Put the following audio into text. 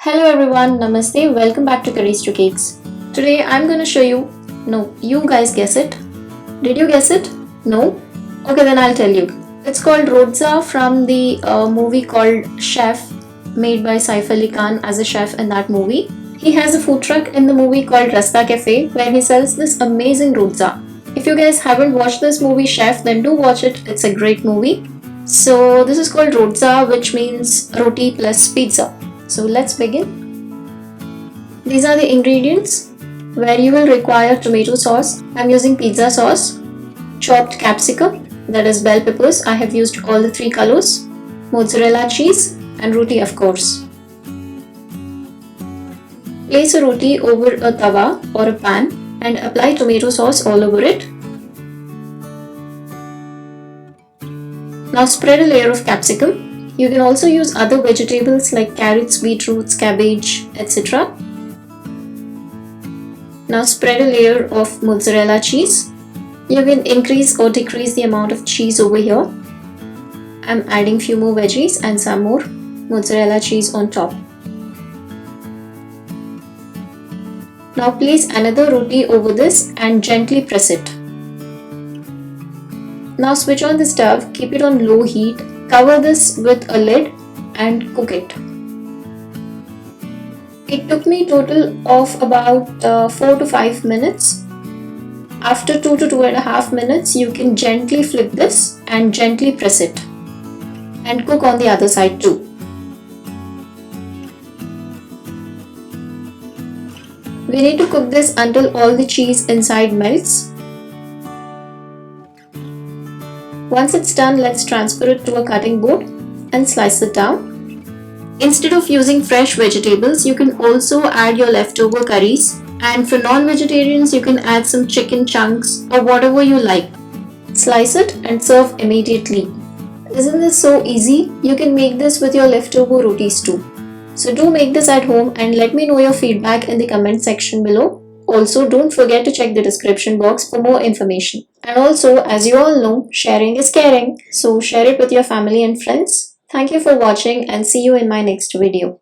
Hello everyone, Namaste, welcome back to Curries to Cakes. Today I'm gonna show you, no, you guys guess it. Did you guess it? No? Okay, then I'll tell you. It's called Rodza from the movie called Chef, made by Saif Ali Khan as a chef in that movie. He has a food truck in the movie called Rasta Cafe where he sells this amazing Rodza. If you guys haven't watched this movie Chef, then do watch it, it's a great movie. So this is called Rodza, which means roti plus pizza. So let's begin. These are the ingredients where you will require tomato sauce. I'm using pizza sauce, chopped capsicum, that is bell peppers. I have used all the three colors, mozzarella cheese and roti of course. Place a roti over a tawa or a pan and apply tomato sauce all over it. Now spread a layer of capsicum. You can also use other vegetables like carrots, beetroots, cabbage, etc. Now spread a layer of mozzarella cheese. You can increase or decrease the amount of cheese over here. I'm adding few more veggies and some more mozzarella cheese on top. Now place another roti over this and gently press it. Now switch on the stove, keep it on low heat. Cover this with a lid and cook it. It took me total of about 4 to 5 minutes. After 2 to 2.5 minutes, you can gently flip this and gently press it and cook on the other side too. We need to cook this until all the cheese inside melts. Once it's done, let's transfer it to a cutting board and slice it down. Instead of using fresh vegetables, you can also add your leftover curries. And for non-vegetarians, you can add some chicken chunks or whatever you like. Slice it and serve immediately. Isn't this so easy? You can make this with your leftover rotis too. So do make this at home and let me know your feedback in the comment section below. Also, don't forget to check the description box for more information. And also, as you all know, sharing is caring. So share it with your family and friends. Thank you for watching and see you in my next video.